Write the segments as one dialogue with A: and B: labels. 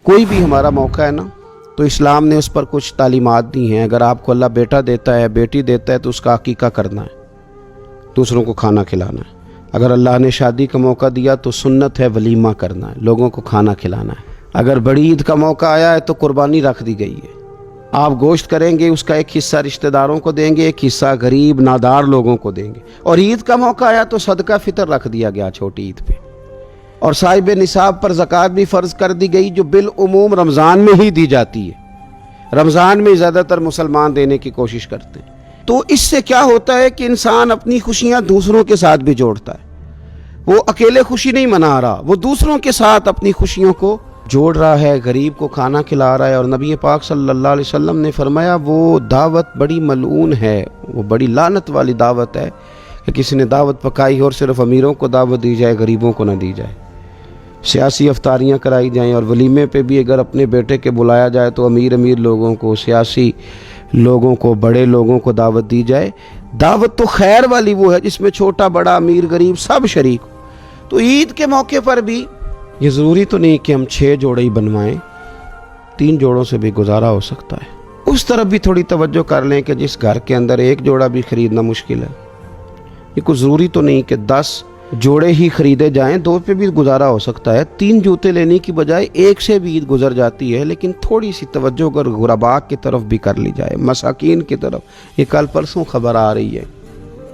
A: کوئی بھی ہمارا موقع ہے نا تو اسلام نے اس پر کچھ تعلیمات دی ہیں۔ اگر آپ کو اللہ بیٹا دیتا ہے، بیٹی دیتا ہے، تو اس کا عقیقہ کرنا ہے، دوسروں کو کھانا کھلانا ہے۔ اگر اللہ نے شادی کا موقع دیا تو سنت ہے ولیمہ کرنا ہے، لوگوں کو کھانا کھلانا ہے۔ اگر بڑی عید کا موقع آیا ہے تو قربانی رکھ دی گئی ہے، آپ گوشت کریں گے، اس کا ایک حصہ رشتہ داروں کو دیں گے، ایک حصہ غریب نادار لوگوں کو دیں گے۔ اور عید کا موقع آیا تو صدقہ فطر رکھ دیا گیا چھوٹی عید پہ، اور صاحب نصاب پر زکوٰۃ بھی فرض کر دی گئی، جو بالعموم رمضان میں ہی دی جاتی ہے۔ رمضان میں زیادہ تر مسلمان دینے کی کوشش کرتے ہیں۔ تو اس سے کیا ہوتا ہے کہ انسان اپنی خوشیاں دوسروں کے ساتھ بھی جوڑتا ہے، وہ اکیلے خوشی نہیں منا رہا، وہ دوسروں کے ساتھ اپنی خوشیوں کو جوڑ رہا ہے، غریب کو کھانا کھلا رہا ہے۔ اور نبی پاک صلی اللہ علیہ وسلم نے فرمایا وہ دعوت بڑی ملعون ہے، وہ بڑی لعنت والی دعوت ہے کہ کسی نے دعوت پکائی اور صرف امیروں کو دعوت دی جائے، غریبوں کو نہ دی جائے۔ سیاسی افطاریاں کرائی جائیں، اور ولیمے پہ بھی اگر اپنے بیٹے کے بلایا جائے تو امیر لوگوں کو، سیاسی لوگوں کو، بڑے لوگوں کو دعوت دی جائے۔ دعوت تو خیر والی وہ ہے جس میں چھوٹا بڑا امیر غریب سب شریک ہو۔ تو عید کے موقع پر بھی یہ ضروری تو نہیں کہ ہم 6 جوڑے ہی بنوائیں، 3 جوڑوں سے بھی گزارا ہو سکتا ہے۔ اس طرف بھی تھوڑی توجہ کر لیں کہ جس گھر کے اندر 1 جوڑا بھی خریدنا مشکل ہے، یہ کوئی ضروری تو نہیں کہ 10 جوڑے ہی خریدے جائیں، 2 پہ بھی گزارا ہو سکتا ہے۔ 3 جوتے لینے کی بجائے 1 سے بھی عید گزر جاتی ہے، لیکن تھوڑی سی توجہ اگر غرباء کی طرف بھی کر لی جائے، مساکین کی طرف۔ یہ کل پرسوں خبر آ رہی ہے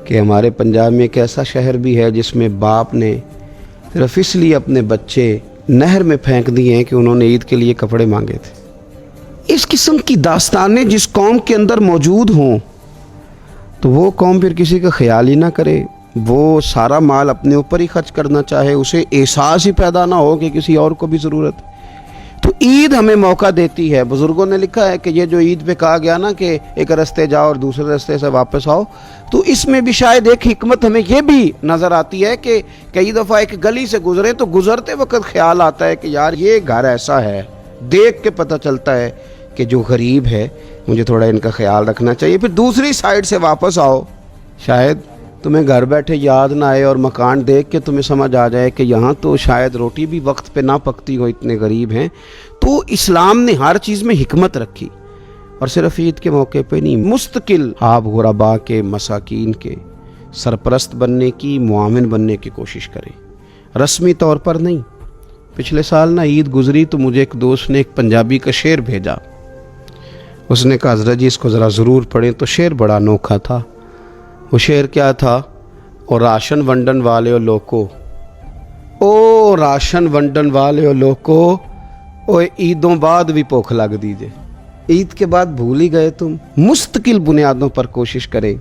A: کہ ہمارے پنجاب میں ایک ایسا شہر بھی ہے جس میں باپ نے صرف اس لیے اپنے بچے نہر میں پھینک دیے ہیں کہ انہوں نے عید کے لیے کپڑے مانگے تھے۔ اس قسم کی داستانیں جس قوم کے اندر موجود ہوں تو وہ قوم پھر کسی کا خیال ہی نہ کرے، وہ سارا مال اپنے اوپر ہی خرچ کرنا چاہے، اسے احساس ہی پیدا نہ ہو کہ کسی اور کو بھی ضرورت ہے۔ تو عید ہمیں موقع دیتی ہے۔ بزرگوں نے لکھا ہے کہ یہ جو عید پہ کہا گیا نا کہ ایک رستے جاؤ اور دوسرے رستے سے واپس آؤ، تو اس میں بھی شاید ایک حکمت ہمیں یہ بھی نظر آتی ہے کہ کئی دفعہ ایک گلی سے گزرے تو گزرتے وقت خیال آتا ہے کہ یار یہ گھر ایسا ہے، دیکھ کے پتہ چلتا ہے کہ جو غریب ہے مجھے تھوڑا ان کا خیال رکھنا چاہیے۔ پھر دوسری سائیڈ سے واپس آؤ، شاید تمہیں گھر بیٹھے یاد نہ آئے اور مکان دیکھ کے تمہیں سمجھ آ جائے کہ یہاں تو شاید روٹی بھی وقت پہ نہ پکتی ہو، اتنے غریب ہیں۔ تو اسلام نے ہر چیز میں حکمت رکھی، اور صرف عید کے موقع پہ نہیں، مستقل آپ غرباء کے، مساکین کے سرپرست بننے کی، معاون بننے کی کوشش کریں، رسمی طور پر نہیں۔ پچھلے سال نا عید گزری تو مجھے ایک دوست نے ایک پنجابی کا شعر بھیجا، اس نے کہا حضرت جی اس کو ذرا ضرور پڑھیں۔ تو شعر بڑا انوکھا تھا۔ وہ شعر کیا تھا؟ او راشن ونڈن والے او لوکو، او راشن ونڈن والے او لوکو، او عیدوں بعد بھی بھوک لگ دیجئے۔ عید کے بعد بھول ہی گئے تم؟ مستقل بنیادوں پر کوشش کریں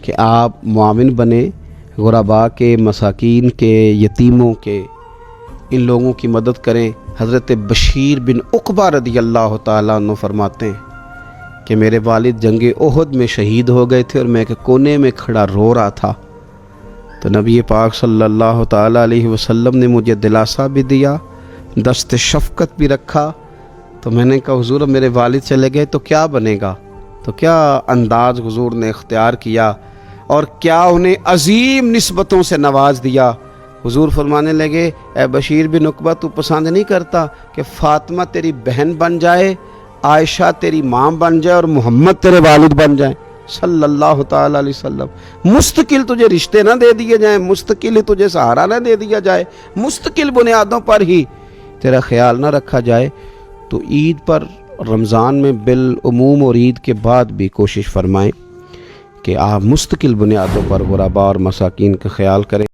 A: کہ آپ معاون بنیں، غرباء کے، مساکین کے، یتیموں کے، ان لوگوں کی مدد کریں۔ حضرت بشیر بن عقبہ رضی اللہ تعالیٰ عنہ فرماتے ہیں کہ میرے والد جنگ احد میں شہید ہو گئے تھے اور میں ایک کونے میں کھڑا رو رہا تھا، تو نبی پاک صلی اللہ تعالیٰ علیہ وسلم نے مجھے دلاسا بھی دیا، دست شفقت بھی رکھا۔ تو میں نے کہا حضور میرے والد چلے گئے تو کیا بنے گا؟ تو کیا انداز حضور نے اختیار کیا اور کیا انہیں عظیم نسبتوں سے نواز دیا۔ حضور فرمانے لگے اے بشیر بن عقبہ تو پسند نہیں کرتا کہ فاطمہ تیری بہن بن جائے، عائشہ تیری ماں بن جائے اور محمد تیرے والد بن جائیں صلی اللہ تعالیٰ علیہ وسلم۔ مستقل تجھے رشتے نہ دے دیے جائیں، مستقل ہی تجھے سہارا نہ دے دیا جائے، مستقل بنیادوں پر ہی تیرا خیال نہ رکھا جائے۔ تو عید پر، رمضان میں بالعموم اور عید کے بعد بھی کوشش فرمائیں کہ آپ مستقل بنیادوں پر غرباء اور مساکین کا خیال کریں۔